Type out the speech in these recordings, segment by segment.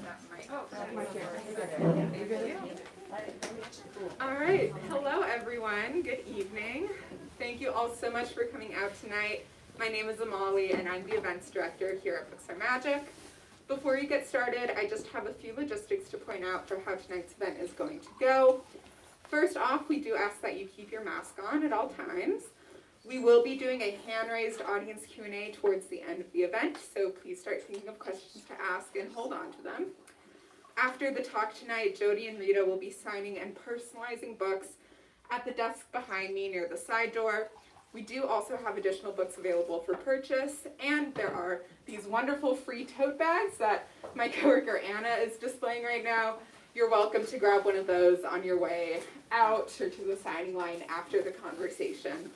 that mic. Oh, thank you. All right. Hello, everyone. Good evening. Thank you all so much for coming out tonight. My name is Amali, and I'm the events director here at Books Are Magic. Before you get started, I just have a few logistics to point out for how tonight's event is going to go. First off, we do ask that you keep your mask on at all times. We will be doing a hand-raised audience Q&A towards the end of the event, so please start thinking of questions to ask and hold on to them. After the talk tonight, Jody and Rita will be signing and personalizing books at the desk behind me near the side door. We do also have additional books available for purchase, and there are these wonderful free tote bags that my coworker Anna is displaying right now. You're welcome to grab one of those on your way out or to the signing line after the conversation.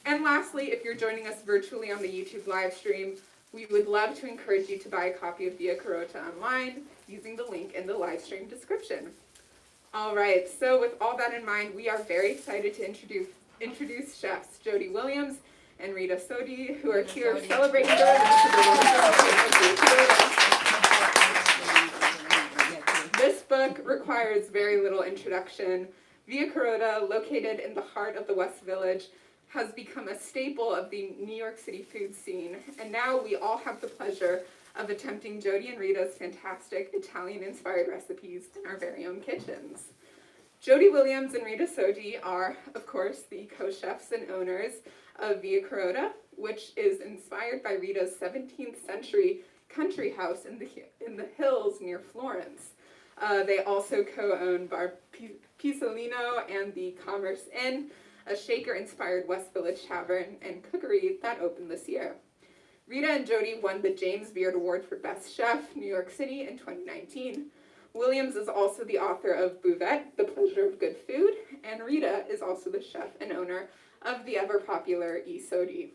And lastly, if you're joining us virtually on the YouTube live stream, we would love to encourage you to buy a copy of Via Carota online using the link in the live stream description. All right, so with all that in mind, we are very excited to introduce chefs Jody Williams and Rita Sodi, who are here celebrating the This book requires very little introduction. Via Carota, located in the heart of the West Village, has become a staple of the New York City food scene, and now we all have the pleasure of attempting Jody and Rita's fantastic Italian-inspired recipes in our very own kitchens. Jody Williams and Rita Sodi are, of course, the co-chefs and owners of Via Carota, which is inspired by Rita's 17th century country house in the hills near Florence. They also co-own Bar Pisolino and the Commerce Inn, a Shaker-inspired West Village tavern and cookery that opened this year. Rita and Jody won the James Beard Award for Best Chef, New York City in 2019. Williams is also the author of Bouvette, The Pleasure of Good Food, and Rita is also the chef and owner of the ever-popular Sodi.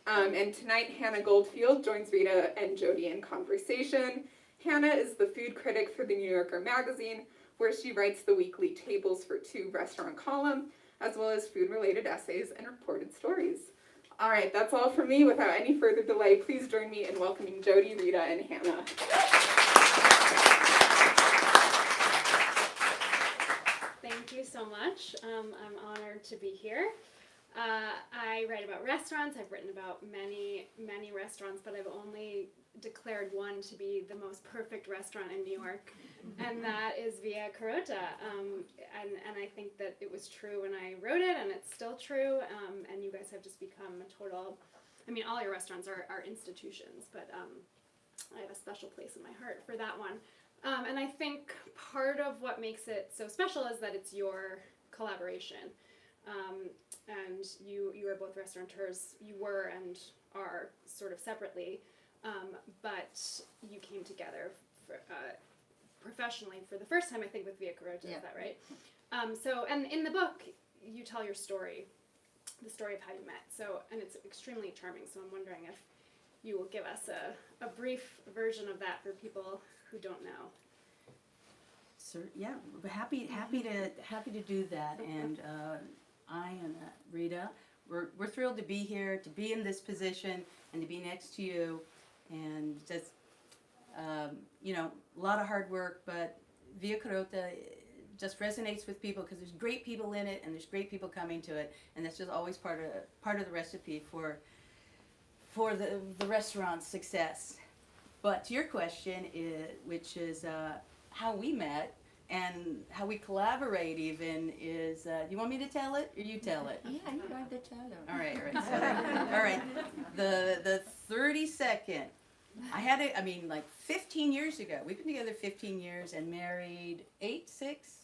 And tonight, Hannah Goldfield joins Rita and Jody in conversation. Hannah is the food critic for the New Yorker magazine, where she writes the weekly Tables for Two restaurant column, as well as food-related essays and reported stories. All right, that's all from me. Without any further delay, please join me in welcoming Jody, Rita, and Hannah. Thank you so much. I'm honored to be here. I write about restaurants. I've written about many, many restaurants, but I've only declared one to be the most perfect restaurant in New York, and that is Via Carota. And I think that it was true when I wrote it, and it's still true, and you guys have just become a total, I mean, all your restaurants are institutions, but I have a special place in my heart for that one. And I think part of what makes it so special is that it's your collaboration. And you are both restaurateurs. You were and are sort of separately, but you came together for, professionally for the first time, I think, with Via Carota. Yeah. Is that right? So, and in the book, you tell your story, the story of how you met. So, and it's extremely charming. So I'm wondering if you will give us a brief version of that for people who don't know. So yeah, we're happy to do that, and I and Rita, we're thrilled to be here, to be in this position, and to be next to you, and just you know, a lot of hard work, but Via Carota just resonates with people because there's great people in it, and there's great people coming to it, and that's just always part of the recipe for the restaurant's success. But to your question, which is how we met and how we collaborate even is, you want me to tell it or you tell it? Yeah, you have to tell them. All right. So, all right. The 32nd, like 15 years ago. We've been together 15 years and married 8.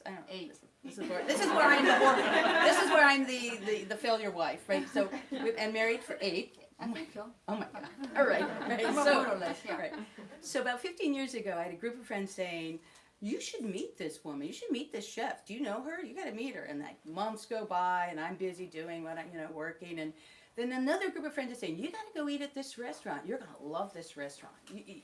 I don't know. 8. This is where I'm the failure wife, right? So, and married for 8. I think so. Oh my God. All right. More or less, yeah. Right. So about 15 years ago, I had a group of friends saying, you should meet this woman. You should meet this chef. Do you know her? You got to meet her. And like months go by, and I'm busy doing what I'm, working. And then another group of friends is saying, you got to go eat at this restaurant. You're going to love this restaurant.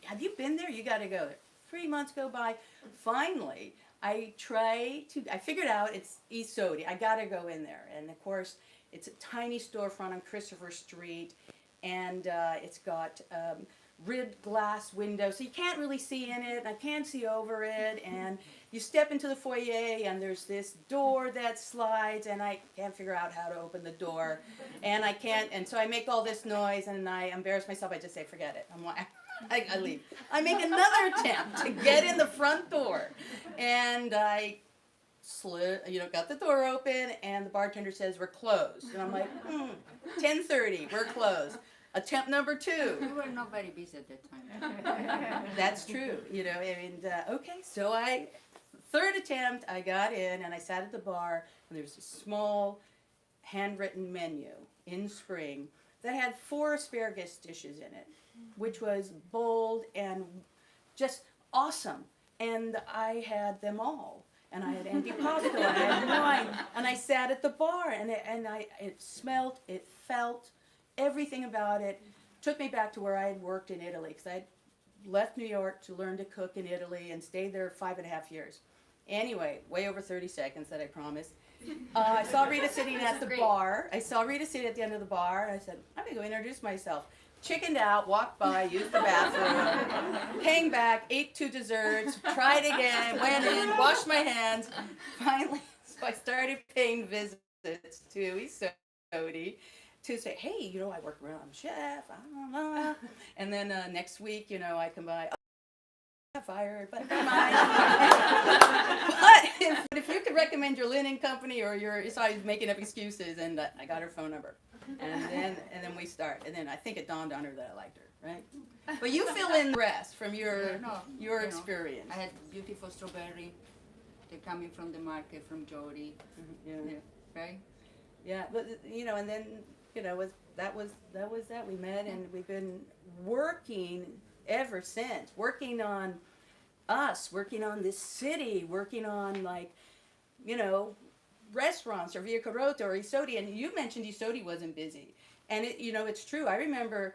Have you been there? You got to go there. 3 months go by. Finally, I figured out it's Sodi. I got to go in there. And of course, it's a tiny storefront on Christopher Street. And it's got ribbed glass window, so you can't really see in it, and I can't see over it, and you step into the foyer, and there's this door that slides, and I can't figure out how to open the door, and I can't, and so I make all this noise, and I embarrass myself. I just say, forget it. I leave. I make another attempt to get in the front door, and I got the door open, and the bartender says, we're closed, and I'm like, 10:30, we're closed. Attempt number 2. You were not very busy at that time. That's true, and okay, so third attempt, I got in, and I sat at the bar, and there was a small handwritten menu in spring that had 4 asparagus dishes in it, which was bold and just awesome, and I had them all. And I had antipasto, and I had wine, and I sat at the bar, and it smelled, it felt, everything about it took me back to where I had worked in Italy, because I had left New York to learn to cook in Italy and stayed there 5.5 years. Anyway, way over 30 seconds that I promised. I saw Rita sitting at the bar. I saw Rita sitting at the end of the bar, and I said, I'm going to go introduce myself. Chickened out, walked by, used the bathroom, came back, ate 2 desserts, tried again, went in, washed my hands. Finally, so I started paying visits to Sodi to say, hey, I work around, I'm a chef, and then next week, I come by, got fired, but never mind. but if you could recommend your linen company or so I was making up excuses, and I got her phone number. And then we start, and then I think it dawned on her that I liked her, right? But you fill in the rest from your experience. I had beautiful strawberry. They're coming from the market from Jody. Yeah. Right? Yeah, but and then that was that we met, and we've been working ever since. Working on us, working on this city, working on restaurants or Via Carota or Sodi, and you mentioned Sodi wasn't busy, and it's true. I remember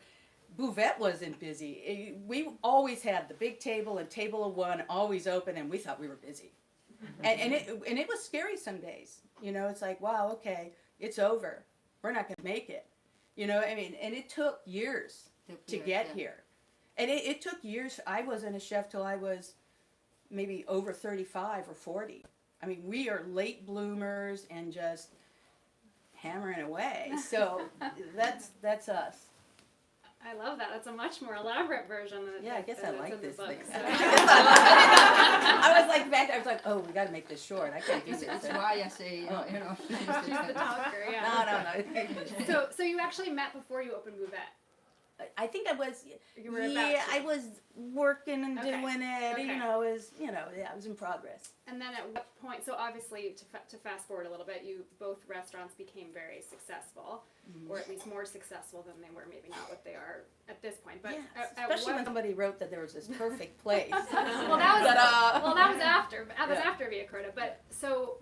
Buvette wasn't busy. We always had the big table and table of 1 always open, and we thought we were busy, and it was scary some days. It's like, wow, okay, it's over. We're not going to make it. And it took years to get here, and it took years. I wasn't a chef till I was maybe over 35 or 40. I mean, we are late bloomers and just hammering away. So that's us. I love that. That's a much more elaborate version. I guess I like this thing. So. I was like, oh, we got to make this short. I can't do this. That's why I say, She's the talker, yeah. No. So you actually met before you opened Buvette? I think I was. You were about to. I was working and Okay. doing it. Okay. It was in progress. And then at what point, so obviously to fast forward a little bit, both restaurants became very successful, or at least more successful than they were, maybe not what they are at this point. But Especially when somebody wrote that there was this perfect place. well, that was after. That was after Via Carota. But so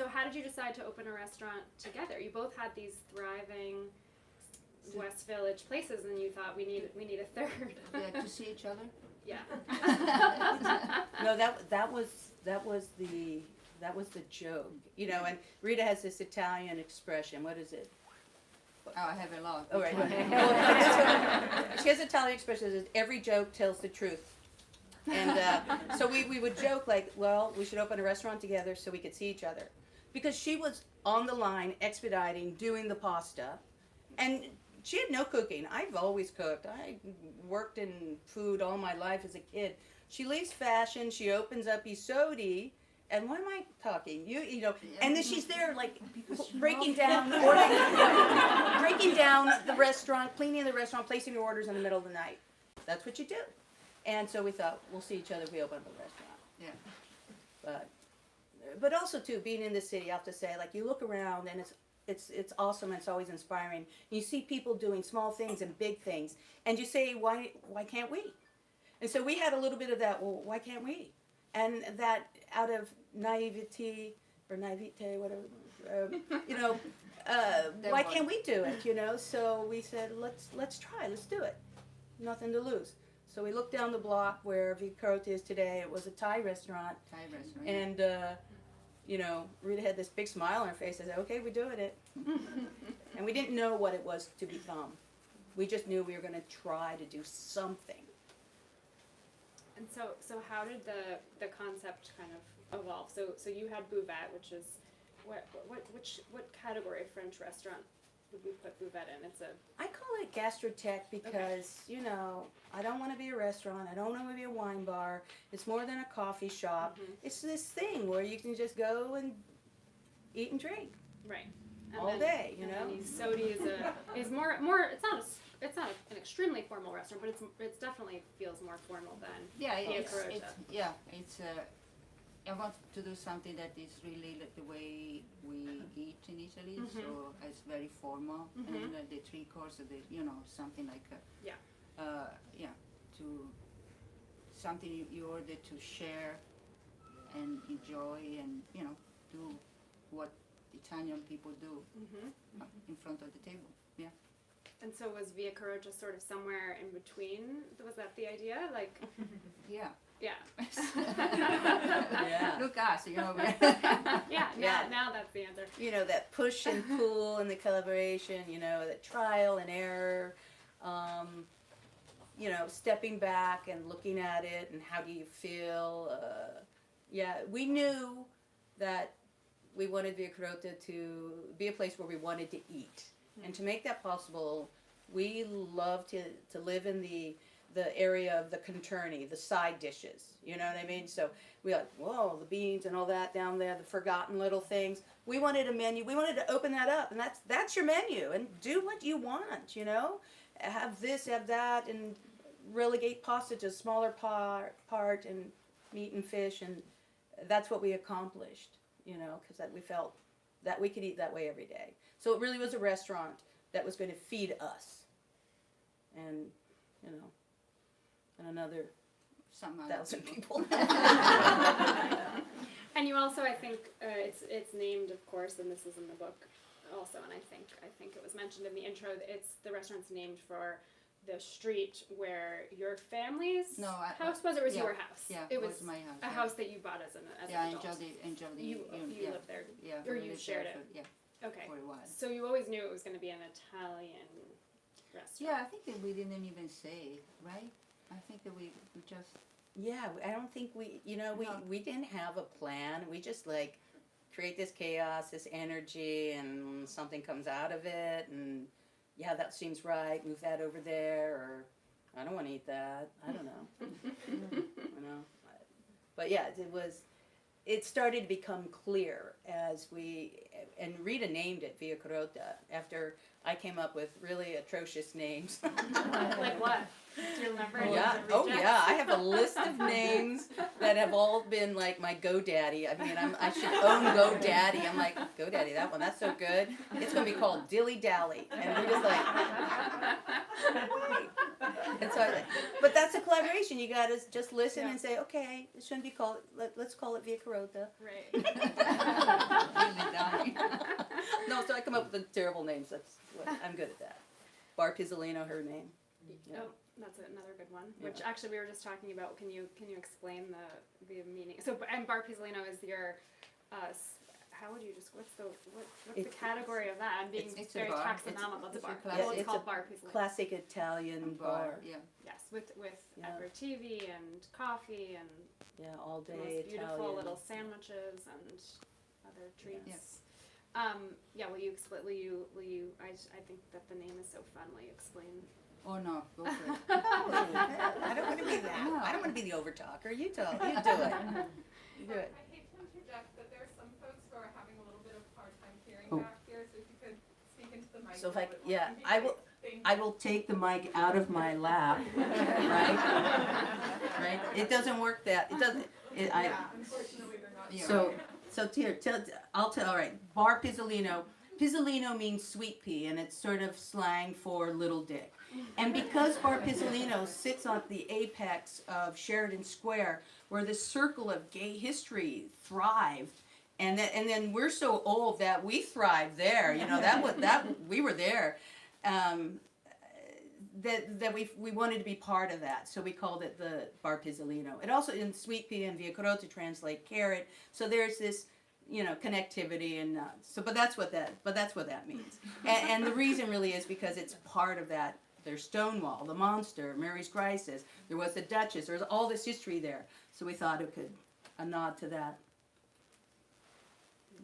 how did you decide to open a restaurant together? You both had these thriving West Village places, and you thought we need a third. To see each other. Yeah. No, that was the joke, And Rita has this Italian expression. What is it? Oh, I have a lot. Oh, right. She has an Italian expression that says, every joke tells the truth. And so we would joke like, well, we should open a restaurant together so we could see each other. Because she was on the line, expediting, doing the pasta. And she had no cooking. I've always cooked. I worked in food all my life as a kid. She leaves fashion. She opens up Sodi. And why am I talking? And then she's there like breaking down the restaurant, cleaning the restaurant, placing your orders in the middle of the night. That's what you do. And so we thought, we'll see each other if we open up a restaurant. Yeah. But also too, being in the city, I have to say, like you look around and it's awesome and it's always inspiring. You see people doing small things and big things, and you say, why can't we? And so we had a little bit of that. Well, why can't we? And that out of naivete or naivete, whatever, why can't we do it? So we said, let's try, let's do it. Nothing to lose. So we looked down the block where Via Carota is today. It was a Thai restaurant. And Rita had this big smile on her face. I said, okay, we're doing it. And we didn't know what it was to become. We just knew we were going to try to do something. And so how did the concept kind of evolve? So you had Bouvette, which is what category of French restaurant would we put Bouvette in? It's a I call it gastrotech because, you know, I don't want to be a restaurant. I don't want to be a wine bar. It's more than a coffee shop. It's this thing where you can just go and eat and drink right. And all then- day, you and know? then Sodi is more. It's not an extremely formal restaurant, but it's definitely feels more formal than Yeah, Via it's Carota. I want to do something that is really like the way we eat in Italy, so it's very formal, and the three courses, something like to something you order to share and enjoy, and do what Italian people do in front of the table. Yeah. And so was Via Carota sort of somewhere in between? Was that the idea? Like, Yeah. yeah. Yeah. Look us, Yeah, Yeah. now that's the answer. You know, that push and pull and the collaboration, you know, the trial and error, you know, stepping back and looking at it and how do you feel. We knew that we wanted Via Carota to be a place where we wanted to eat. And to make that possible, we love to live in the area of the contorni, the side dishes, you know what I mean? So we like, whoa, the beans and all that down there, the forgotten little things. We wanted a menu. We wanted to open that up, and that's your menu, and do what you want, you know? Have this, have that, and relegate pasta to a smaller part, and meat and fish, and that's what we accomplished, you know, because we felt that we could eat that way every day. So it really was a restaurant that was going to feed us, and, you know, and another Some other 1,000 people. people. And you also, I think, it's named, of course, and this is in the book also, and I think it was mentioned in the intro. The restaurant's named for the street where your family's house was, or was your house? Yeah, it was my house. a house that you bought as an adult. and Jody. You lived there. Yeah, or we you lived shared there it. Okay. for a while. So you always knew it was going to be an Italian restaurant. Yeah, I think that we didn't even say, right? I think that we just. Yeah, I don't think we didn't have a plan. We just like create this chaos, this energy, and something comes out of it, and yeah, that seems right. Move that over there, or I don't want to eat that. I don't know. You know, but yeah, it started to become clear as and Rita named it Via Carota after I came up with really atrocious names. Like what? Do you remember? Oh yeah, I have a list of names that have all been like my GoDaddy. I mean, I should own GoDaddy. I'm like, GoDaddy, that one, that's so good. It's gonna be called Dilly Dally, and we're just like, wait. And so, but that's a collaboration. You gotta just listen and say, okay, it shouldn't be called. Let's call it Via Carota. Right. No, so I come up with the terrible names. I'm good at that. Bar Pizzolino, her name. Yeah. Oh, that's another good one. Yeah. Which actually we were just talking about. Can you explain the meaning? So, and Bar Pizzolino is your, how would you just what's the category of that? I'm being It's a very bar. taxonomical. It's a bar. classic- Well, it's it's called a Bar Pizzolino. Classic Italian bar. Yeah. Yes, with Yeah. aperitivi and coffee and Yeah, all the most day beautiful Italian. little sandwiches and other treats. Yes. Yeah. Will you explain? Will you? I think that the name is so fun. Will you explain? Oh no, go for it. I don't want to be that. No. I don't want to be the overtalker. You do it. You do it. You do it. I hate to interject, but there are some folks who are having a little bit of hard time hearing Oh. back here, so if you could speak into the mic So if a I, little bit more, yeah, that'd be I great. will. Thank I will take the mic out of my lap. Right. It doesn't work that. It doesn't. Yeah, unfortunately they're not. Yeah. So here, I'll tell. All right, Bar Pizzolino. Pizzolino means sweet pea, and it's sort of slang for little dick. And because Bar Pizzolino sits on the apex of Sheridan Square, where the circle of gay history thrived, and then we're so old that we thrived there. You know, we were there. That we wanted to be part of that, so we called it the Bar Pizzolino. It also in sweet pea and Via Carota translate carrot. So there's this, you know, connectivity but that's what that means. And the reason really is because it's part of that There's Stonewall, the Monster, Mary's Crisis. There was the Duchess. There's all this history there. So we thought it could a nod to that.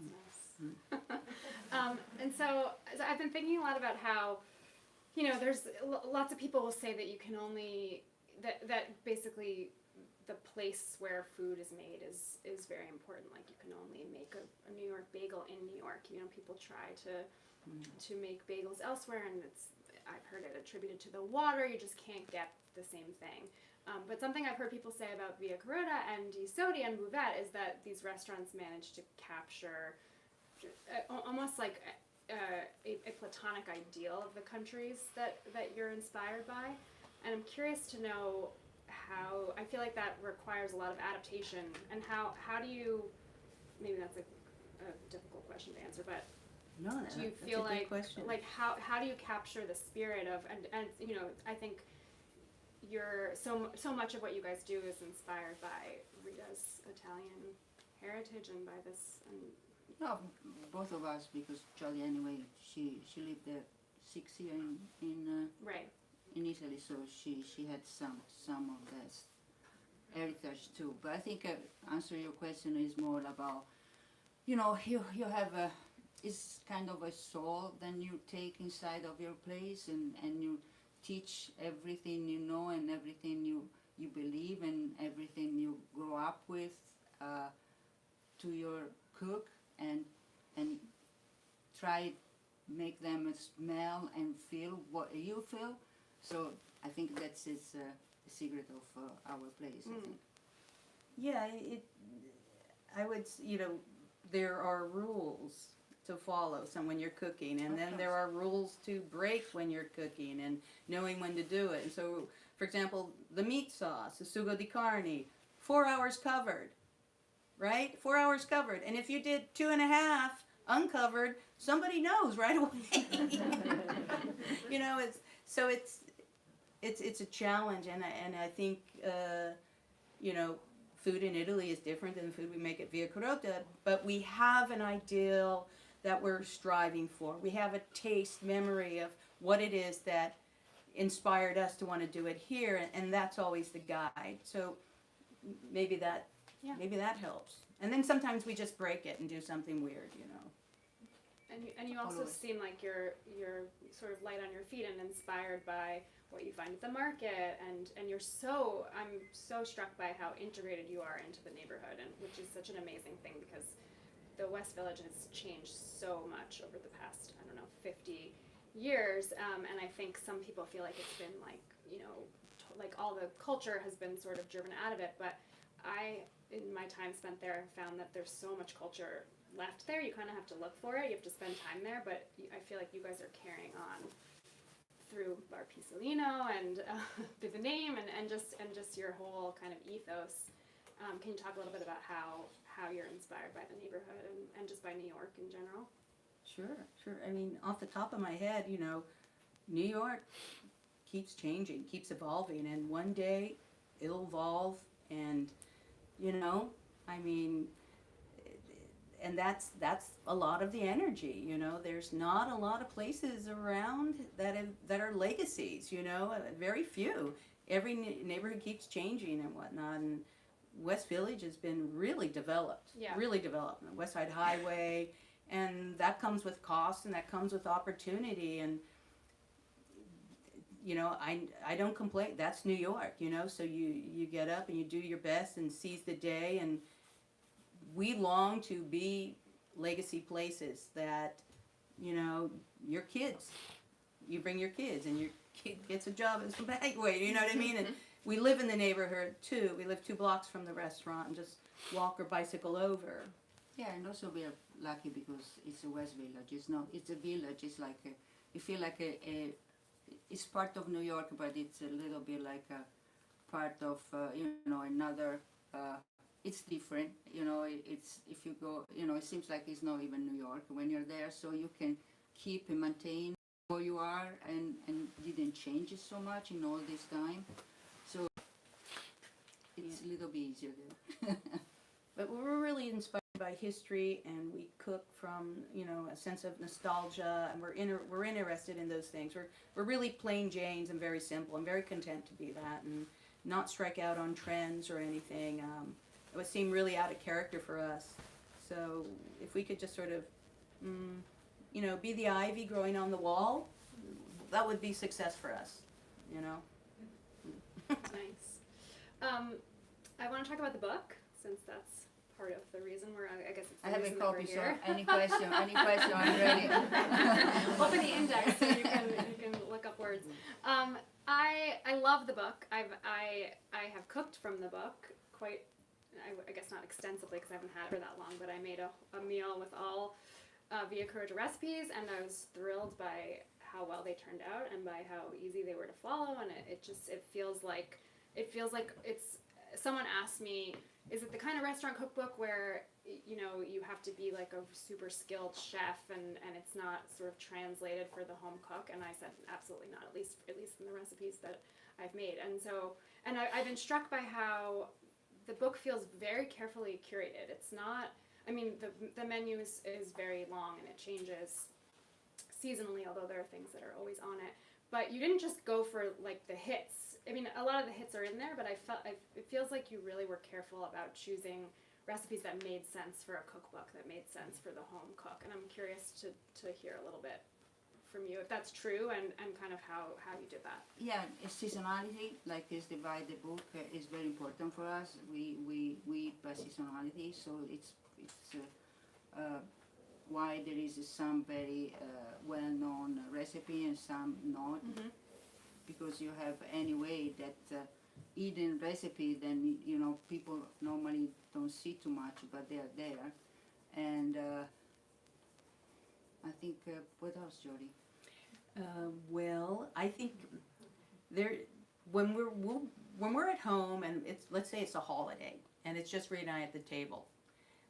Nice. And so I've been thinking a lot about how, there's lots of people will say that you can only, that basically the place where food is made is very important. Like, you can only make a New York bagel in New York. People try to make bagels elsewhere, and I've heard it attributed to the water. You just can't get the same thing. But something I've heard people say about Via Carota and Sodi and Buvette is that these restaurants manage to capture almost like a platonic ideal of the countries that you're inspired by. And I'm curious to know how, I feel like that requires a lot of adaptation, and how do you, maybe that's a difficult question to answer, but No, do you that's feel a good question. like how do you capture the spirit of, and I think you're so much of what you guys do is inspired by Rita's Italian heritage and by this, and No, both of us, because Jody anyway, she lived there 6 years in right. in Italy, so she had some of this heritage too. But I think answer your question is more about, you have it's kind of a soul that you take inside of your place, and you teach everything you know and everything you believe and everything you grow up with to your cook, and try make them smell and feel what you feel. So I think that's the secret of our place. I think. Yeah, I would, there are rules to follow when you're cooking, and then there are rules to break when you're cooking, and knowing when to do it. And so, for example, the meat sauce, the sugo di carne, 4 hours covered, right? 4 hours covered. And if you did 2.5 uncovered, somebody knows right away. It's a challenge, and I think food in Italy is different than the food we make at Via Carota, but we have an ideal that we're striving for. We have a taste memory of what it is that inspired us to want to do it here, and that's always the guide. So maybe that helps. And then sometimes we just break it and do something weird. And you also seem like you're sort of light on your feet and inspired by what you find at the market, and I'm so struck by how integrated you are into the neighborhood, and which is such an amazing thing, because the West Village has changed so much over the past 50 years, and I think some people feel like it's been like all the culture has been sort of driven out of it, but I, in my time spent there, found that there's so much culture left there. You kind of have to look for it. You have to spend time there, but I feel like you guys are carrying on through Bar Pisolino and through the name and just your whole kind of ethos. Can you talk a little bit about how you're inspired by the neighborhood and just by New York in general? Sure. I mean, off the top of my head, New York keeps changing, keeps evolving, and one day it'll evolve, and and that's a lot of the energy. There's not a lot of places around that are legacies. Very few. Every neighborhood keeps changing and whatnot, and West Village has been really developed. Really developed. The West Side Highway, and that comes with cost, and that comes with opportunity, and I don't complain. That's New York. So you get up and you do your best and seize the day, and we long to be legacy places that, your kids, you bring your kids, and your kid gets a job as a bag waiter, you know what I mean? And we live in the neighborhood too. We live 2 blocks from the restaurant and just walk or bicycle over. Yeah, and also we are lucky because it's a West Village. It's a village. It's like you feel like it's part of New York, but it's a little bit like a part of another. It's different, it's, if you go, it seems like it's not even New York when you're there, so you can keep and maintain who you are, and didn't change it so much in all this time, so it's a little bit easier there. But we're really inspired by history, and we cook from, you know, a sense of nostalgia, and we're interested in those things. We're really plain Janes and very simple. I'm very content to be that and not strike out on trends or anything. It would seem really out of character for us. So if we could just sort of, you know, be the ivy growing on the wall, that would be success for us, you know. Nice. I want to talk about the book, since that's part of the reason we're, I guess it's the I have a reason that we're copy, so here. any question, I'm ready. Open the index so you can look up words. I love the book. I have cooked from the book quite, I guess not extensively because I haven't had it for that long, but I made a meal with all Via Carota recipes, and I was thrilled by how well they turned out and by how easy they were to follow, and it feels like it's, someone asked me, is it the kind of restaurant cookbook where, you know, you have to be like a super skilled chef and it's not sort of translated for the home cook? And I said, absolutely not, at least in the recipes that I've made. And so, I've been struck by how the book feels very carefully curated. It's not, I mean, the menu is very long and it changes seasonally, although there are things that are always on it. But you didn't just go for like the hits. I mean, a lot of the hits are in there, but it feels like you really were careful about choosing recipes that made sense for a cookbook, that made sense for the home cook. And I'm curious to hear a little bit from you if that's true and kind of how you did that. Yeah, seasonality, like this divide the book, is very important for us. We eat by seasonality, so it's why there is some very well-known recipe and some not. Mm-hmm. Because you have anyway that eating recipe, then you know people normally don't see too much, but they are there. And I think what else, Jody? Well, I think when we're at home and let's say it's a holiday and it's just Rita and I at the table,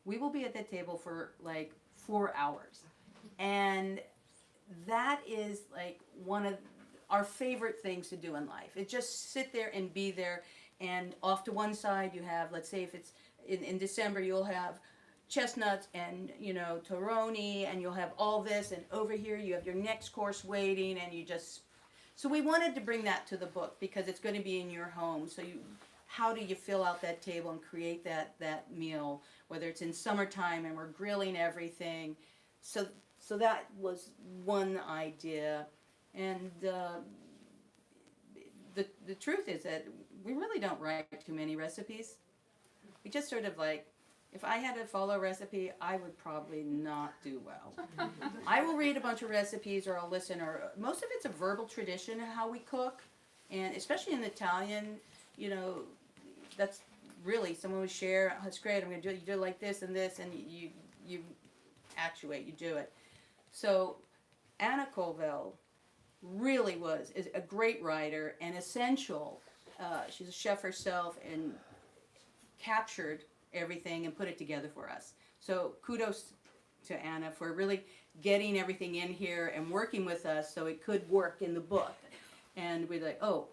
we will be at that table for like 4 hours, and that is like one of our favorite things to do in life. It just sit there and be there, and off to one side you have, let's say if it's in December, you'll have chestnuts and, you know, toroni, and you'll have all this, and over here you have your next course waiting, and so we wanted to bring that to the book because it's going to be in your home. So how do you fill out that table and create that meal, whether it's in summertime and we're grilling everything. So that was one idea. And the truth is that we really don't write too many recipes. We just sort of like, if I had to follow a recipe, I would probably not do well. I will read a bunch of recipes or I'll listen, or most of it's a verbal tradition of how we cook. And especially in Italian, you know, that's really, someone would share, oh, that's great, I'm going to do it, you do it like this, and you actuate, you do it. So Anna Colville really is a great writer and essential. She's a chef herself and captured everything and put it together for us. So kudos to Anna for really getting everything in here and working with us so it could work in the book. And we're like, oh,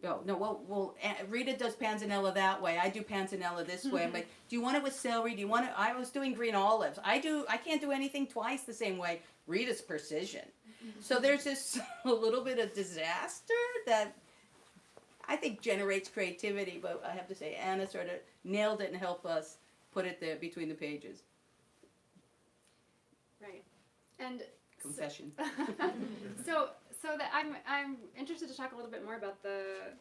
no, well, Rita does panzanella that way. I do panzanella this way. But do you want it with celery? Do you want it? I was doing green olives. I can't do anything twice the same way. Rita's precision. So there's this a little bit of disaster that I think generates creativity, but I have to say Anna sort of nailed it and helped us put it there between the pages. Right. And Confession. So that I'm interested to talk a little bit more about the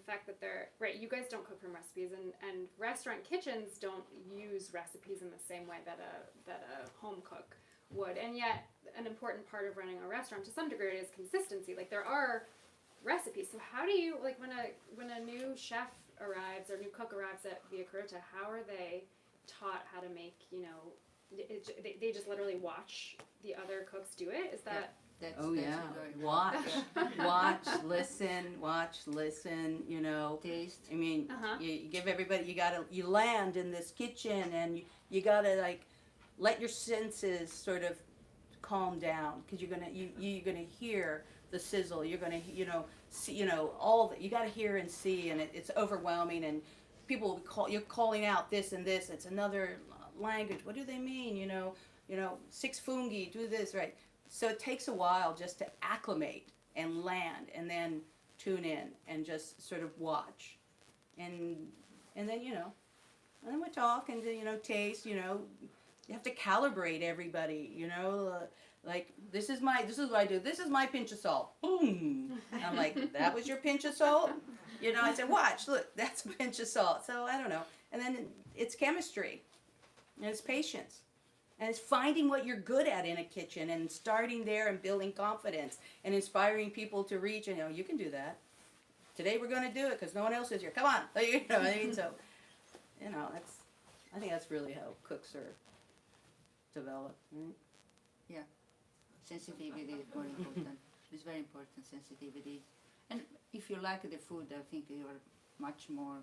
fact that you guys don't cook from recipes, and restaurant kitchens don't use recipes in the same way that a home cook would. And yet an important part of running a restaurant to some degree is consistency. Like there are recipes. So how do you, like when a new chef arrives or new cook arrives at Via Carota, how are they taught how to make, you know, they just literally watch the other cooks do it? Is that... Oh yeah, watch, listen, you know. Taste. I mean, you give everybody, you land in this kitchen and you gotta like let your senses sort of calm down, because you're gonna hear the sizzle, you're gonna, you know, see, you know, all that, you gotta hear and see, and it's overwhelming, and people will you're calling out this and this, it's another language. What do they mean? Six fungi, do this, right? So it takes a while just to acclimate and land, and then tune in and just sort of watch, and then and then we talk and taste. You have to calibrate everybody. Like this is what I do. This is my pinch of salt. Boom. And I'm like, that was your pinch of salt. I said, watch, look, that's a pinch of salt. So I don't know. And then it's chemistry, and it's patience. And it's finding what you're good at in a kitchen and starting there and building confidence and inspiring people to reach. You can do that. Today we're going to do it because no one else is here. Come on. So, I think that's really how cooks are developed, right? Sensitivity is very important. It's very important, sensitivity. And if you like the food, I think you're much more,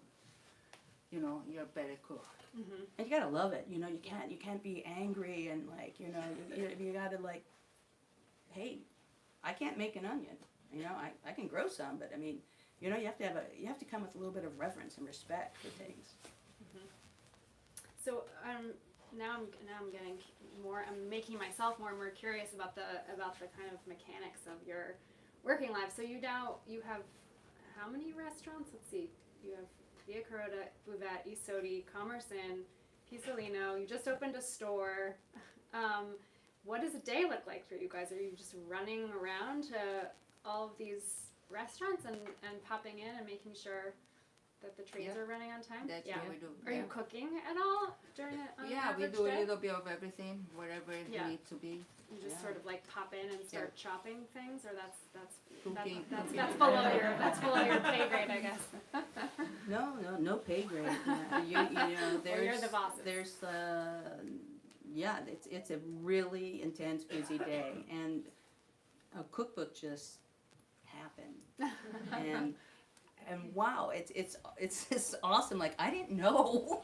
you're a better cook. Mm-hmm. And you gotta love it. You can't be angry and you gotta hey, I can't make an onion. I can grow some, but you have to come with a little bit of reverence and respect for things. Mm-hmm. So now I'm getting more. I'm making myself more and more curious about the kind of mechanics of your working life. So you have how many restaurants? Let's see. You have Via Carota, Buvette, Sodi, Commerce Inn, Pisolino. You just opened a store. What does a day look like for you guys? Are you just running around to all of these restaurants and popping in and making sure that the trains are running on time? That's what we do. Are you cooking at all during an we average do day? a little bit of everything, whatever it needs to be. You just sort of pop in and start chopping things, or that's Cooking. below your pay grade, I guess. No pay grade. Or you're the bosses. There's it's a really intense, busy day, and a cookbook just happened, and wow, it's just awesome. Like, I didn't know,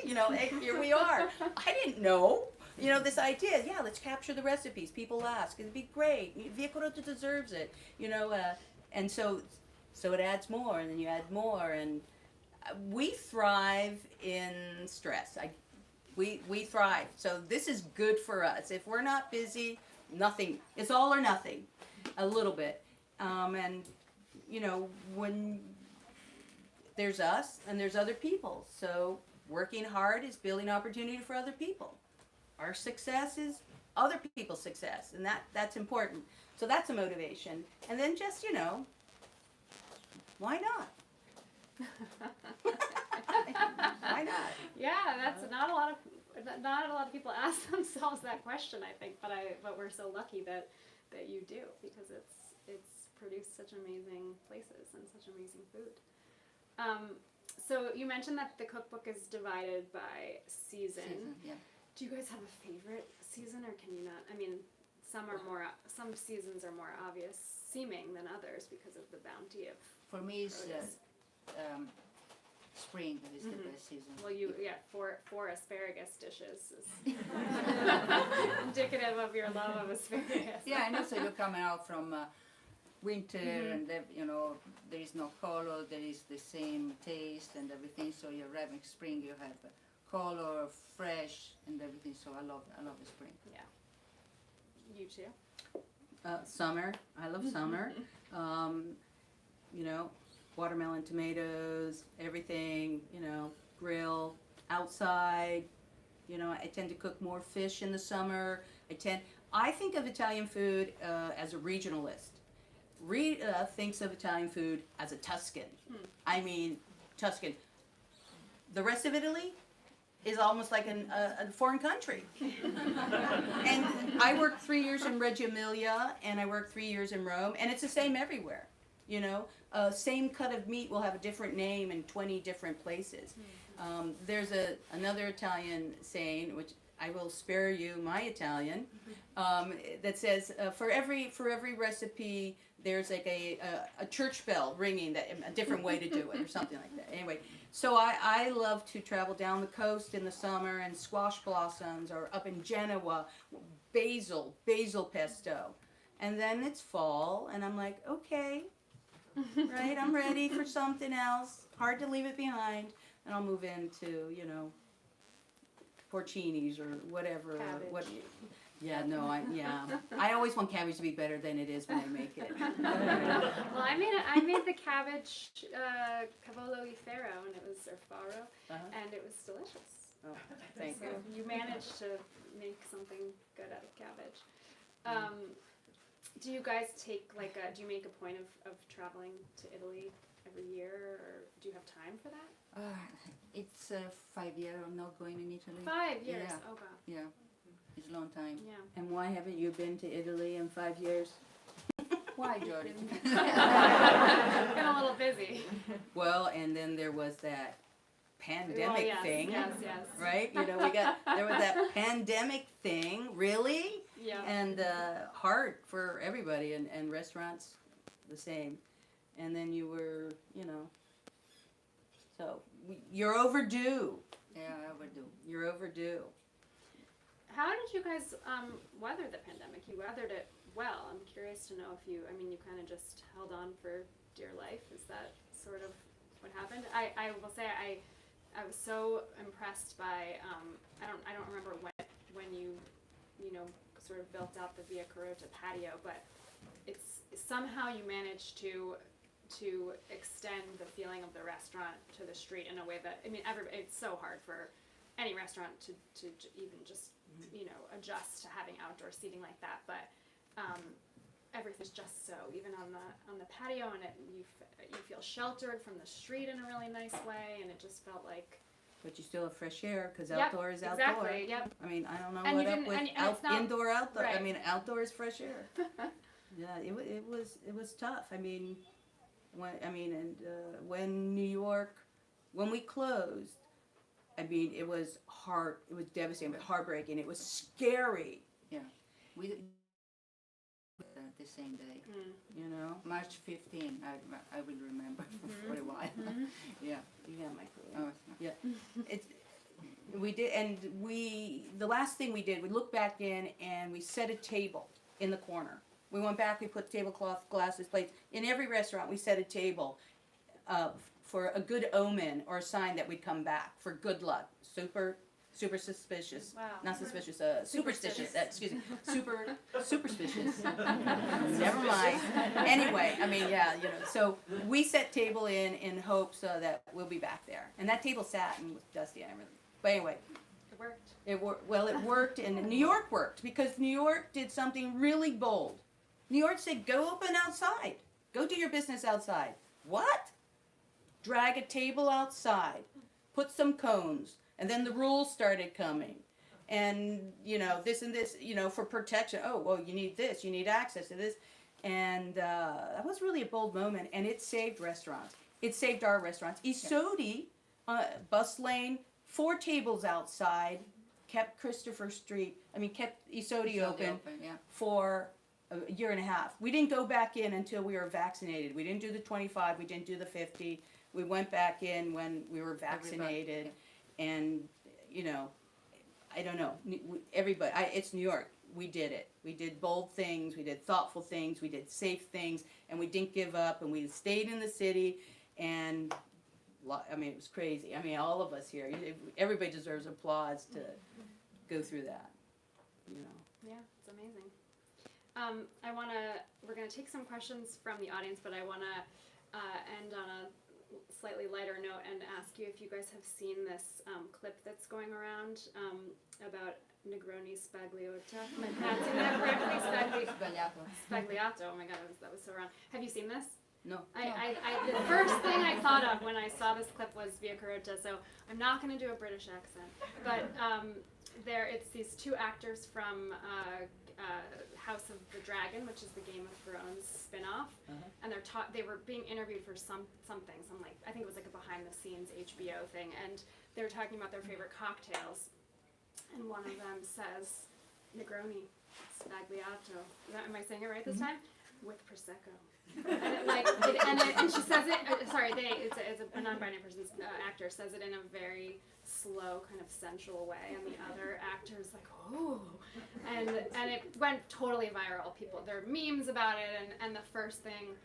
hey, here we are. I didn't know. This idea, let's capture the recipes. People ask, it'd be great. Via Carota deserves it, and so it adds more, and then you add more, and we thrive in stress. We thrive. So this is good for us. If we're not busy, nothing. It's all or nothing, a little bit, and when there's us and there's other people, so working hard is building opportunity for other people. Our success is other people's success, and that's important. So that's a motivation. And then just, why not? Why not? Yeah, that's not a lot of people ask themselves that question, I think, but we're so lucky that you do, because it's produced such amazing places and such amazing food. So you mentioned that the cookbook is divided by season. Yeah. Do you guys have a favorite season, or can you not? Some seasons are more obvious seeming than others because of the bounty of. For me, it's produce. spring is the best season. Well, four asparagus dishes is indicative of your love of asparagus. Yeah, and also you're coming out from winter, and there is no color, there is the same taste and everything. So you're having spring, you have color, fresh, and everything. So I love the spring. Yeah. You too? Summer. I love summer. Watermelon, tomatoes, everything, grill, outside. I tend to cook more fish in the summer. I think of Italian food as a regionalist. Rita thinks of Italian food as a Tuscan. I mean, Tuscan. The rest of Italy is almost like a foreign country. And I worked 3 years in Reggio Emilia, and I worked 3 years in Rome, and it's the same everywhere. Same cut of meat will have a different name in 20 different places. There's another Italian saying, which I will spare you my Italian, that says for every recipe there's like a church bell ringing, that a different way to do it, or something like that. Anyway, so I love to travel down the coast in the summer, and squash blossoms, or up in Genoa, basil pesto. And then it's fall, and I'm like, okay, right, I'm ready for something else. Hard to leave it behind, and I'll move into, porcinis or whatever. Cabbage. Yeah, no, I always want cabbage to be better than it is when I make it. Well, I made the cabbage cavolo e farro, and it was or farro, and it was delicious. Oh, thank So you. you managed to make something good out of cabbage. Do you guys take do you make a point of traveling to Italy every year, or do you have time for that? It's 5 years I'm not going in Italy. 5 years. Yeah. Oh god. Yeah, it's a long time. Yeah. And why haven't you been to Italy in 5 years? Why, Jody? Been a little busy. Well, and then there was that pandemic Well, yes, thing, Yes. right? There was that pandemic thing, really? Yeah. And hard for everybody, and restaurants the same. And then you were, so you're overdue. Yeah, I overdo. You're overdue. How did you guys weather the pandemic? You weathered it well. I'm curious to know if you kind of just held on for dear life. Is that sort of what happened? I will say I was so impressed by I don't remember when you sort of built out the Via Carota patio, but it's somehow you managed to extend the feeling of the restaurant to the street in a way that it's so hard for any restaurant to even just adjust to having outdoor seating like that, but everything's just so even on the patio, and you feel sheltered from the street in a really nice way, and it just felt like. But you still have fresh air, because Yep, outdoor is outdoor. exactly. Yep. I don't know And what you up didn't- with and it's not- indoor, outdoor. right. Outdoor is fresh air. Yeah, it was tough. When New York, when we closed, it was hard. It was devastating, but heartbreaking. It was scary. We did the same day. March 15, I will remember for a while. Yeah. Yeah, my Oh, we did, and the last thing we did, we looked back in and we set a table in the corner. We went back, we put tablecloth, glasses, plates. In every restaurant, we set a table for a good omen or a sign that we'd come back, for good luck. Super suspicious. Wow. Not suspicious, superstitious. Excuse me. Superstitious. Never mind. Anyway, so we set table in hopes that we'll be back there. And that table sat and was dusty and everything. But anyway. It worked. It worked, and New York worked, because New York did something really bold. New York said, go open outside. Go do your business outside. What? Drag a table outside. Put some cones. And then the rules started coming. And, this and this, for protection. Oh, well, you need this. You need access to this. And that was really a bold moment. And it saved restaurants. It saved our restaurants. Sodi, bus lane, 4 tables outside, kept Christopher Street, kept Sodi open for a year and a half. We didn't go back in until we were vaccinated. We didn't do the 25. We didn't do the 50. We went back in when we were vaccinated. And, I don't know, everybody, it's New York. We did it. We did bold things, we did thoughtful things, we did safe things, and we didn't give up, and we stayed in the city, and, it was crazy. All of us here, everybody deserves applause to go through that, Yeah, it's amazing. We're gonna take some questions from the audience, but I wanna end on a slightly lighter note and ask you if you guys have seen this clip that's going around about Negroni Spagliata. Am I pronouncing that correctly? Spagliato. Oh my god, that was so wrong. Have you seen this? No. The first thing I thought of when I saw this clip was Via Carota, so I'm not going to do a British accent. But it's these 2 actors from House of the Dragon, which is the Game of Thrones spin-off, and they were being interviewed for something, I think it was like a behind-the-scenes HBO thing, and they were talking about their favorite cocktails, and one of them says, Negroni Spagliato. Am I saying it right this time? With Prosecco. And she says it, it's a non-binary person's actor says it in a very slow, kind of sensual way, and the other actor's like, oh, and it went totally viral. There are memes about it, and the first thing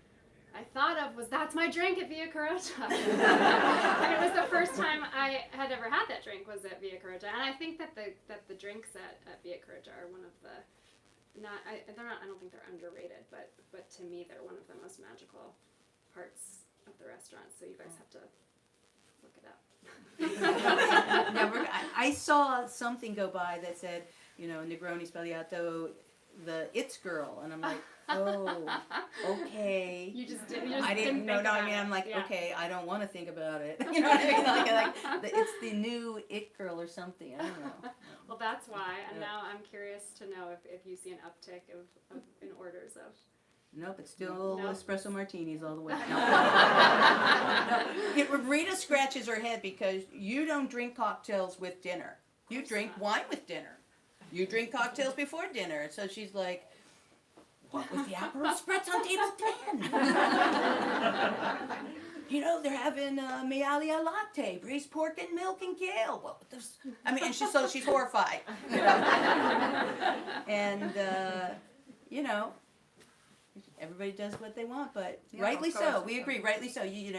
I thought of was that's my drink at Via Carota. And it was the first time I had ever had that drink was at Via Carota. And I think that the drinks at Via Carota are one of the I don't think they're underrated, but to me they're one of the most magical parts of the restaurant. So you guys have to look it up. I saw something go by that said, Negroni Sbagliato, the It's Girl, and I'm like, oh, okay. You just I didn't didn't know. think No, I about mean, it. I'm like, Yeah. okay, I don't want to think about it. You know what I mean? It's the new It Girl or something. I don't know. Well, that's why, and Yeah. now I'm curious to know if you see an uptick in orders of. Nope, it's still No. espresso martinis all the way. No. Rita scratches her head because you don't drink cocktails with dinner. You drink wine with dinner. You drink cocktails before dinner. So she's like, what was the Aperol Spritz on table 10? They're having Mealia latte, braised pork and milk and kale. What this? I mean, and she's horrified. And, everybody does what they want, but Yeah, rightly of course. so. We agree, rightly so. You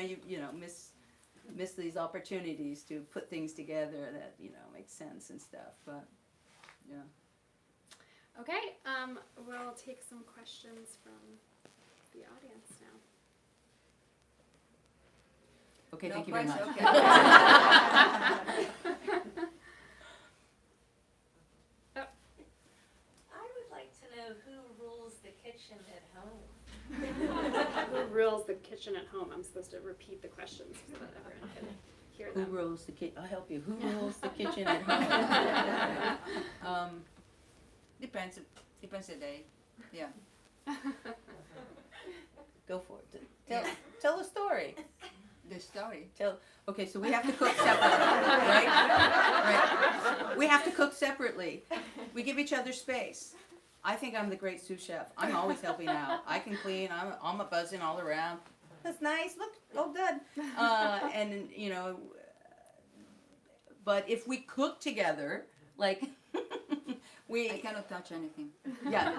miss these opportunities to put things together that make sense and stuff. But yeah. Okay, we'll take some questions from the audience now. Okay, No thank you very much. question, I would like to know who rules the kitchen at home. Who rules the kitchen at home? I'm supposed to repeat the questions so that everyone can hear Who them. rules the kitchen? I'll help you. Who rules the kitchen at home? Depends the day. Yeah. Go for it. Tell a story. The story. Okay, so we have to cook separately, right? Right. We have to cook separately. We give each other space. I think I'm the great sous chef. I'm always helping out. I can clean. I'm a buzzing all around. That's nice. Look, all done. And but if we cook together, like I cannot touch anything. yeah,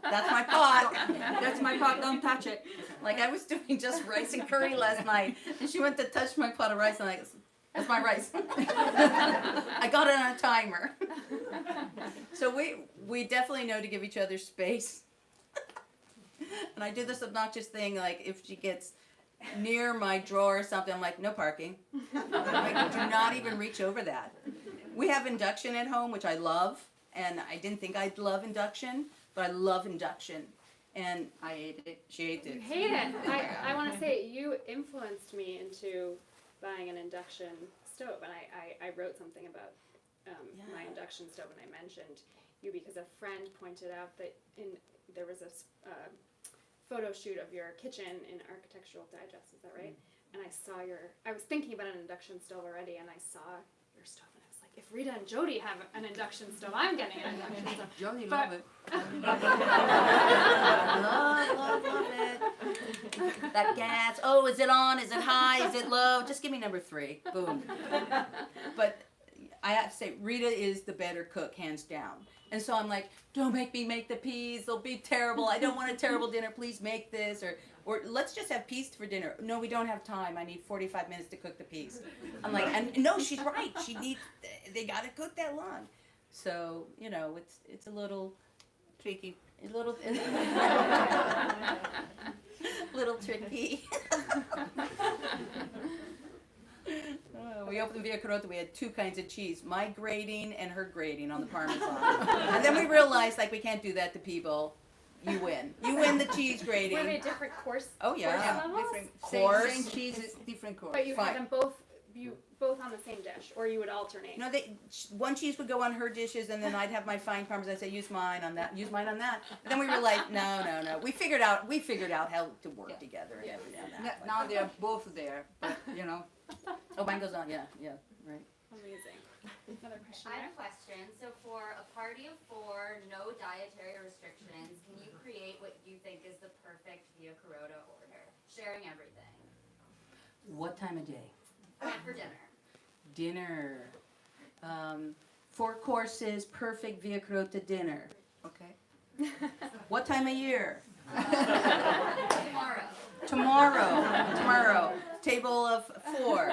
that's my pot. That's my pot. Don't touch it. Like I was doing just rice and curry last night, and she went to touch my pot of rice, and I'm like, that's my rice. I got it on a timer. So we definitely know to give each other space. And I do this obnoxious thing, like if she gets near my drawer or something, I'm like, no parking. Like, do not even reach over that. We have induction at home, which I love, and I didn't think I'd love induction, but I love induction. And I ate it. she ate You it. hate it. I want to say you influenced me into buying an induction stove, and I wrote something about my induction stove, and I mentioned you because a friend pointed out that there was a photo shoot of your kitchen in Architectural Digest. Is that right? And I was thinking about an induction stove already, and I saw your stove, and I was like, if Rita and Jody have an induction stove, I'm getting an induction stove. Jody But- love it. Love it. That gas. Oh, is it on? Is it high? Is it low? Just give me number 3. Boom. But I have to say, Rita is the better cook, hands down. And so I'm like, don't make me make the peas. They'll be terrible. I don't want a terrible dinner. Please make this. Or let's just have peas for dinner. No, we don't have time. I need 45 minutes to cook the peas. I'm like, and no, she's right. They got to cook that long. So, it's a little Tricky. a little tricky. We opened Via Carota, we had 2 kinds of cheese, my grating and her grating on the Parmesan. And then we realized, we can't do that to people. You win. You win the cheese grating. Were they different course? Oh, yeah. course levels? Different. Course. Same cheese, different course. But you Fine. had them both on the same dish, or you would alternate. No, one cheese would go on her dishes, and then I'd have my fine Parmesan. I'd say, use mine on that, use mine on that. And then we were like, no. We figured out how to work together and everything on that. Now they are both there, but Oh, mine goes on, yeah, right. Amazing. Another question I there. have a question. So for a party of 4, no dietary restrictions, can you create what you think is the perfect Via Carota order? Sharing everything. What time of day? For dinner. Dinner. 4 courses, perfect Via Carota dinner. okay. What time of year? Tomorrow. Table of 4.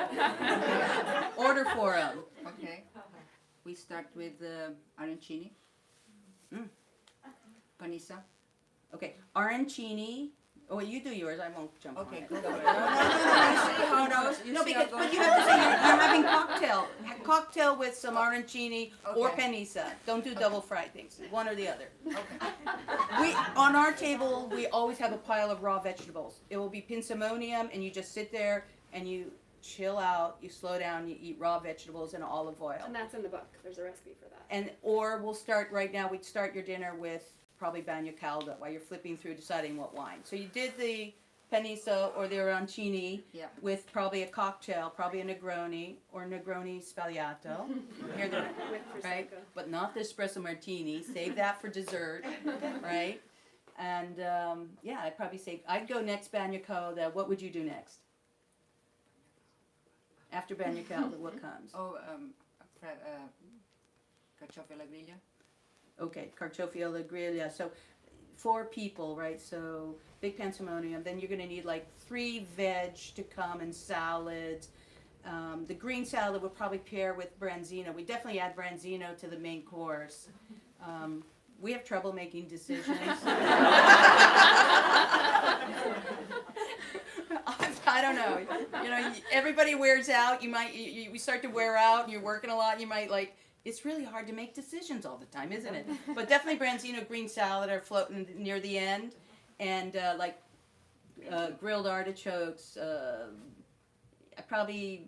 Order for them. Okay. We start with arancini. Panisa. Okay, arancini. Oh, you do yours. I won't jump Okay, on go it. for it. No, Because but you have to say you're having cocktail with some arancini or Okay. panisa. Don't do double fried things. One or the other. Okay. We on our table we always have a pile of raw vegetables. It will be pinsamonium, and you just sit there and you chill out. You slow down. You eat raw vegetables and olive oil. And that's in the book. There's a recipe for that. And or we'll start right now. We'd start your dinner with probably bagno caldo while you're flipping through deciding what wine. So you did the panisa or the arancini Yeah. with probably a cocktail, probably a Negroni or Negroni Sbagliato. Here they're With right, prosecco. but not the espresso martini. Save that for dessert, right? And yeah, I'd probably say I'd go next bagno caldo. What would you do next? After bagno caldo, what comes? Oh, carciofi alla griglia. Okay, carciofi alla griglia. So 4 people, right? So big pansamonium. Then you're going to need like 3 veg to come and salads. The green salad would probably pair with branzino. We definitely add branzino to the main course. We have trouble making decisions. I don't know. You know, everybody wears out. We start to wear out, and you're working a lot. You might like. It's really hard to make decisions all the time, isn't it? But definitely branzino, green salad are floating near the end, and grilled artichokes. Probably.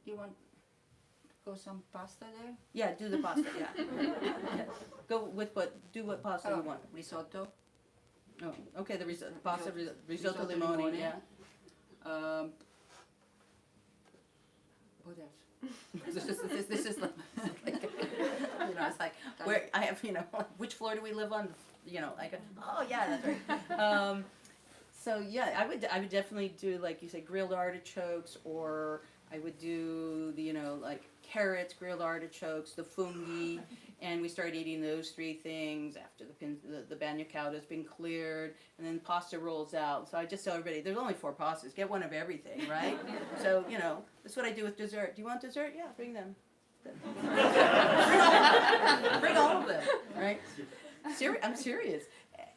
You want go some pasta there? Yeah, do the pasta. Yeah. Yeah. Go with what? Do what pasta you want. Risotto. Oh, okay. The pasta risotto Risotto limone. limone. Yeah. What else? This is like, you know, it's like where I have, you know, which floor do we live on? You know, like oh yeah, that's right. So yeah, I would definitely do like you said, grilled artichokes, or I would do the, you know, like carrots, grilled artichokes, the fungi, and we start eating those 3 things after the bagno caldo has been cleared, and then pasta rolls out. So I just tell everybody, there's only 4 pastas, get one of everything, right? So, you know, that's what I do with dessert. Do you want dessert? Yeah, bring them. Bring all of them, right? I'm serious.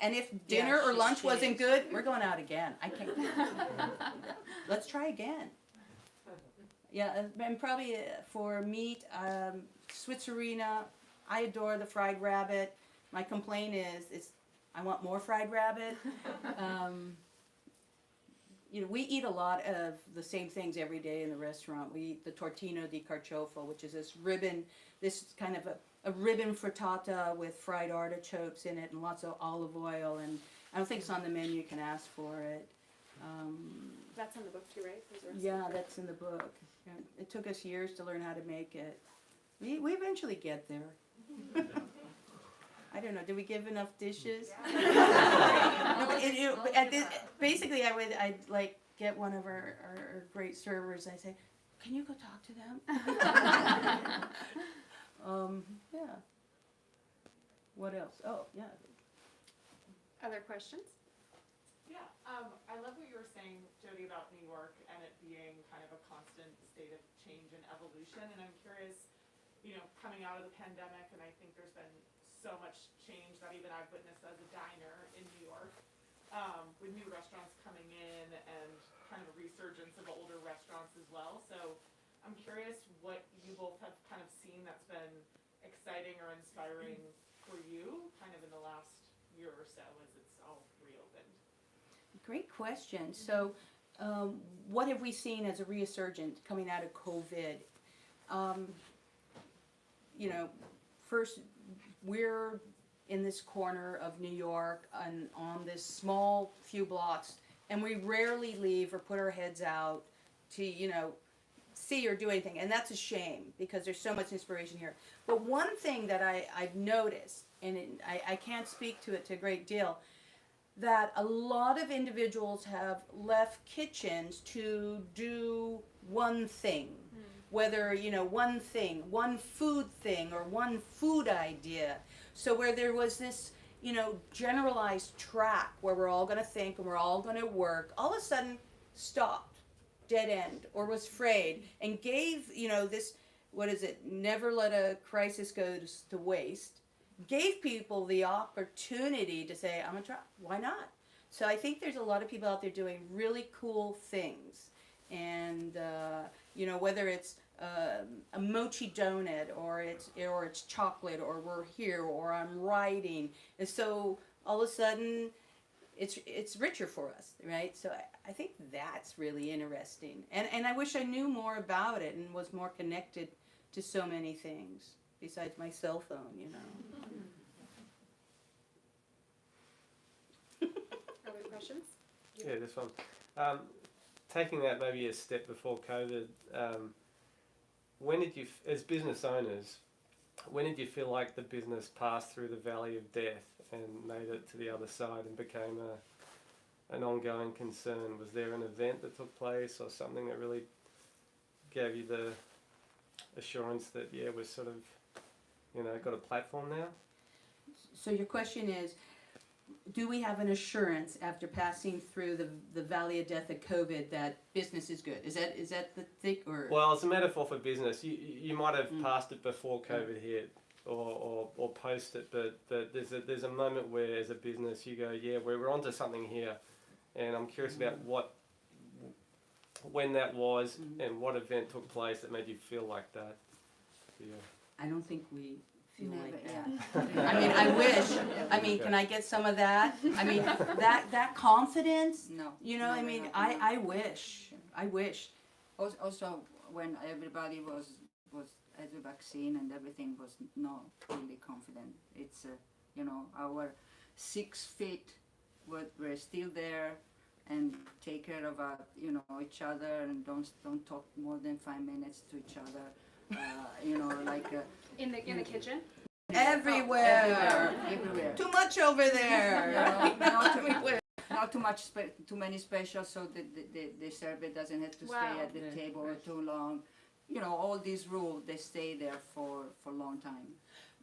And if dinner or lunch wasn't good, we're going out again. I can't. Let's try again. Yeah, and probably for meat, Switzerina. I adore the fried rabbit. My complaint is I want more fried rabbit. You know, we eat a lot of the same things every day in the restaurant. We eat the tortino di carciofo, which is this kind of a ribbon frittata with fried artichokes in it and lots of olive oil. And I don't think it's on the menu. You can ask for it. That's in the book too, right? There's a recipe Yeah, for it. that's in the book. Yeah, it took us years to learn how to make it. We eventually get there. I don't know. Did we give enough dishes? No, but basically, I'd like get one of our great servers. I say, "Can you go talk to them?" Yeah. What else? Oh, yeah. Other questions? Yeah, I love what you were saying, Jody, about New York and it being kind of a constant state of change and evolution. And I'm curious, you know, coming out of the pandemic, and I think there's been so much change that even I've witnessed as a diner in New York, with new restaurants coming in and kind of a resurgence of older restaurants as well. So I'm curious what you both have kind of seen that's been exciting or inspiring for you kind of in the last year or so as it's all reopened. Great question. So, what have we seen as a resurgent coming out of COVID? You know, first, we're in this corner of New York and on this small few blocks, and we rarely leave or put our heads out to, you know, see or do anything. And that's a shame because there's so much inspiration here. But one thing that I've noticed, and I can't speak to it to a great deal, that a lot of individuals have left kitchens to do one thing, whether, you know, one thing, one food thing, or one food idea. So where there was this generalized track where we're all going to think and we're all going to work, all of a sudden stopped, dead end, or was afraid, and gave, this, what is it, never let a crisis go to waste, gave people the opportunity to say, I'm going to try, why not? So I think there's a lot of people out there doing really cool things. And, whether it's a mochi donut or it's chocolate or we're here or I'm writing. And so all of a sudden it's richer for us, right? So I think that's really interesting. And I wish I knew more about it and was more connected to so many things besides my cell phone, Other questions? Yeah, this one. Taking that maybe a step before COVID, when did you, as business owners, when did you feel like the business passed through the valley of death and made it to the other side and became an ongoing concern? Was there an event that took place or something that really gave you the assurance that, yeah, we're sort of, got a platform now? So your question is, do we have an assurance after passing through the valley of death of COVID that business is good? Is that the thing, or? Well, it's a metaphor for business. You might have passed it before COVID hit or post it, but there's a moment where as a business you go, yeah, we're onto something here, and I'm curious about when that was and what event took place that made you feel like that. Yeah. I don't think we feel Never, like yeah. that. I mean, I wish. Can I get some of that? I mean, that confidence. No. I mean, I wish. I wish. Also, when everybody was at the vaccine and everything was not really confident. It's our 6 feet were still there, and take care of each other, and don't talk more than 5 minutes to each other. In the kitchen? Everywhere. Everywhere. Too much over there. Not too much, too many specials, so the server doesn't have to Wow. stay at the table too long. All these rules, they stay there for a long time.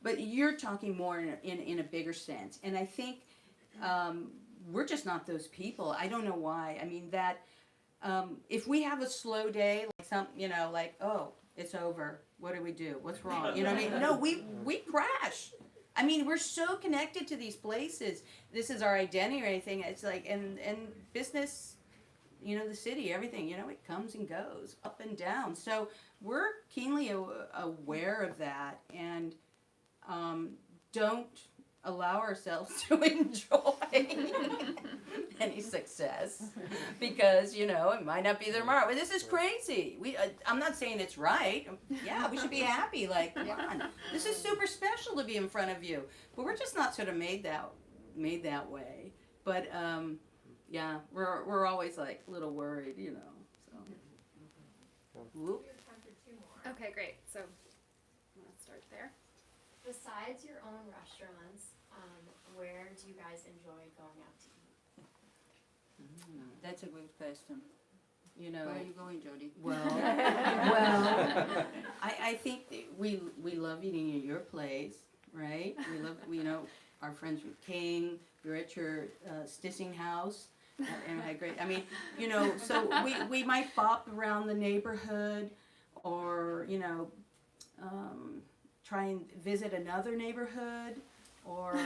But you're talking more in a bigger sense, and I think we're just not those people. I don't know why. I mean that if we have a slow day, like oh, it's over. What do we do? What's wrong? You know what I mean? No, we crash. I mean, we're so connected to these places. This is our identity or anything. It's like, and business, the city, everything, it comes and goes, up and down. So we're keenly aware of that, and don't allow ourselves to enjoy any success because it might not be there tomorrow. But this is crazy. I'm not saying it's right. Yeah, we should be happy. Like, come on, this is super special to be in front of you. But we're just not sort of made that way. But yeah, we're always like a little worried, So. Whoop. We have time for 2 more. Okay, great. So let's start there. Besides your own restaurants, where do you guys enjoy going out to eat? That's a good question. Where Where are you going, Jody? Well, I think that we love eating at your place, right? We love, our friends with King. We were at your Stissing house, and had great. I mean, so we might bop around the neighborhood, or try and visit another neighborhood, or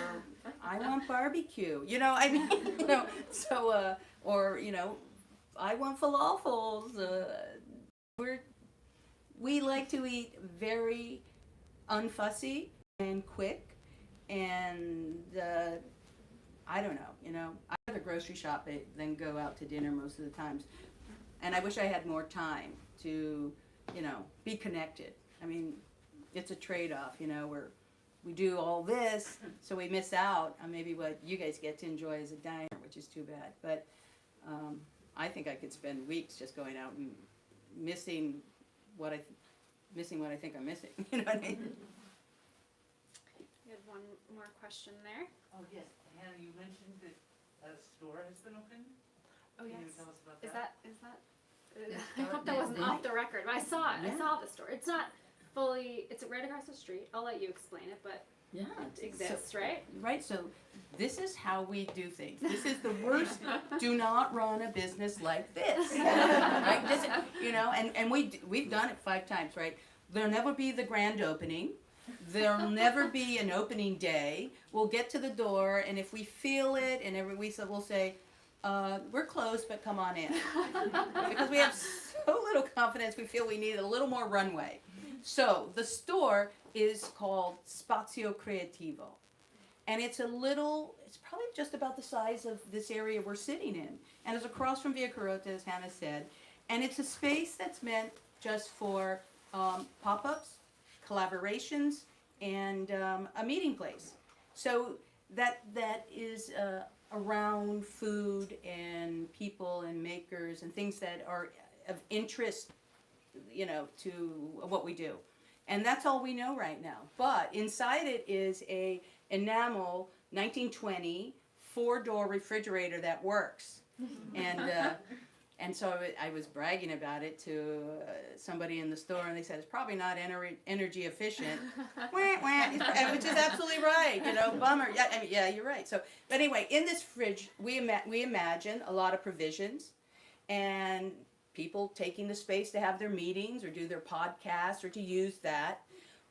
I want barbecue. I mean, so or I want falafels. We like to eat very unfussy and quick, and I don't know. I rather grocery shop than go out to dinner most of the times, and I wish I had more time to be connected. I mean, it's a trade-off, where we do all this, so we miss out on maybe what you guys get to enjoy as a diner, which is too bad. But I think I could spend weeks just going out and missing what I think I'm missing. You know what I mean? We had one more question there. Oh, yes, Hannah, you mentioned that a store has been opened. Oh, Can you yes. tell us about Is that? that? I hope that wasn't off the record, but I saw it. Yeah. I saw the store. It's not fully. It's right across the street. I'll let you explain it, but Yeah. exists, right? Right, so this is how we do things. This is the worst. Do not run a business like this. Right? And we've done it 5 times, right? There'll never be the grand opening. There'll never be an opening day. We'll get to the door, and if we feel it, and we'll say, we're closed, but come on in. Because we have so little confidence, we feel we need a little more runway. So the store is called Spazio Creativo. And it's probably just about the size of this area we're sitting in. And it's across from Via Carota, as Hannah said. And it's a space that's meant just for pop-ups, collaborations, and a meeting place. So that is around food and people and makers and things that are of interest, to what we do. And that's all we know right now. But inside it is a enamel 1920 4-door refrigerator that works. And so I was bragging about it to somebody in the store, and they said, it's probably not energy efficient. Which is absolutely right, bummer. Yeah, you're right. So, but anyway, in this fridge, we imagine a lot of provisions and people taking the space to have their meetings or do their podcasts or to use that.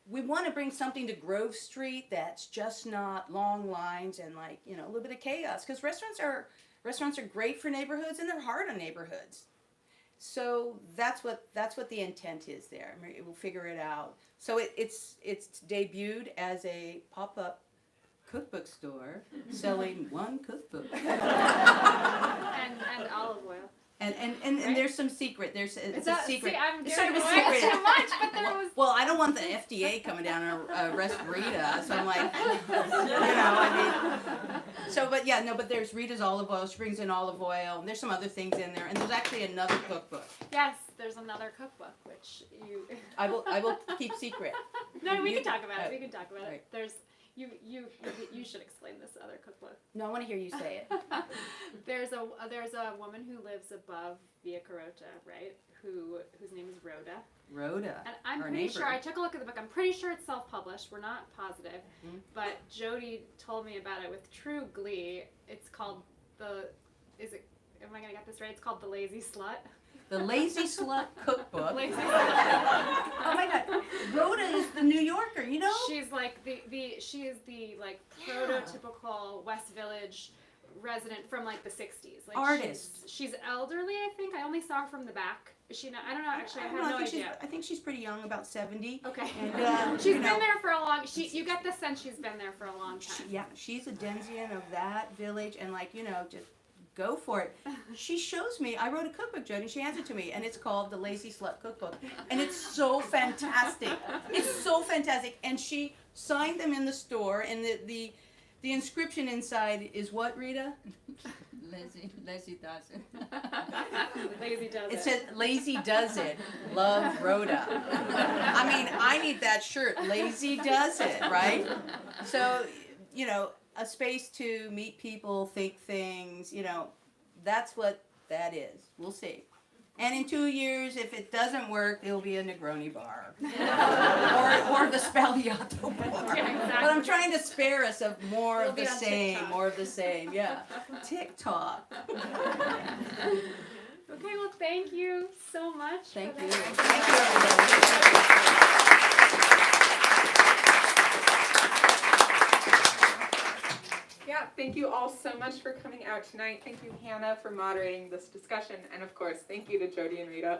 We want to bring something to Grove Street that's just not long lines and a little bit of chaos, because restaurants are great for neighborhoods and they're hard on neighborhoods. So that's what the intent is there. I mean, we'll figure it out. So it's debuted as a pop-up cookbook store selling one cookbook. And olive oil. And Right? there's some secret. It's a secret. See, I'm It's giving sort of a away secret. too much, but there was. Well, I don't want the FDA coming down and arrest Rita, so I'm like, but there's Rita's olive oil. She brings in olive oil, and there's some other things in there, and there's actually another cookbook. Yes, there's another cookbook which you. I will keep secret. No, we can talk about it. We can talk about right. it. There's you should explain this other cookbook. No, I want to hear you say it. There's a woman who lives above Via Carota, right? Whose name is Rhoda. Rhoda. And I'm our pretty neighbor. sure, I took a look at the book, I'm pretty sure it's self-published, we're not positive, but Jody told me about it with true glee. It's called am I going to get this right? It's called The Lazy Slut. The Lazy Slut Cookbook. Lazy Slut. Oh my God, Rhoda is the New Yorker, She's like she is the prototypical West Village resident from the 60s. Artist. She's elderly, I think. I only saw her from the back. Is she not? I don't know. Actually, I have no idea. I think she's pretty young, about 70. Okay. And she's been there for a long. You get the sense she's been there for a long time. She's a Denzian of that village, and just go for it. She shows me. I wrote a cookbook, Jody. She hands it to me, and it's called The Lazy Slut Cookbook, and it's so fantastic. It's so fantastic, and she signed them in the store, and the inscription inside is what, Rita? Lazy does it. Lazy does it. It says, Lazy does it. Love, Rhoda. I mean, I need that shirt. Lazy does it, right? So, a space to meet people, think things, that's what that is. We'll see. And in 2 years, if it doesn't work, there'll be a Negroni bar. or the Spagliato bar. Yeah, exactly. But I'm trying to spare us of more It'll of the be on same, TikTok. more of the same, yeah. TikTok. Okay, well, thank you so much. Thank for you. that. Thank you, everybody. Yeah, thank you all so much for coming out tonight. Thank you, Hannah, for moderating this discussion. And of course, thank you to Jody and Rita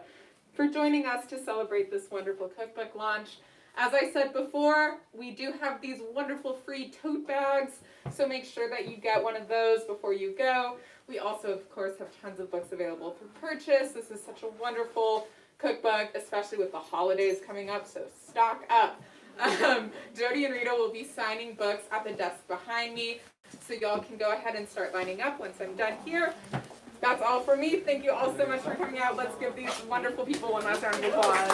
for joining us to celebrate this wonderful cookbook launch. As I said before, we do have these wonderful free tote bags, so make sure that you get one of those before you go. We also, of course, have tons of books available for purchase. This is such a wonderful cookbook, especially with the holidays coming up, so stock up. Jody and Rita will be signing books at the desk behind me, so y'all can go ahead and start lining up once I'm done here. That's all for me. Thank you all so much for coming out. Let's give these wonderful people one last round of applause.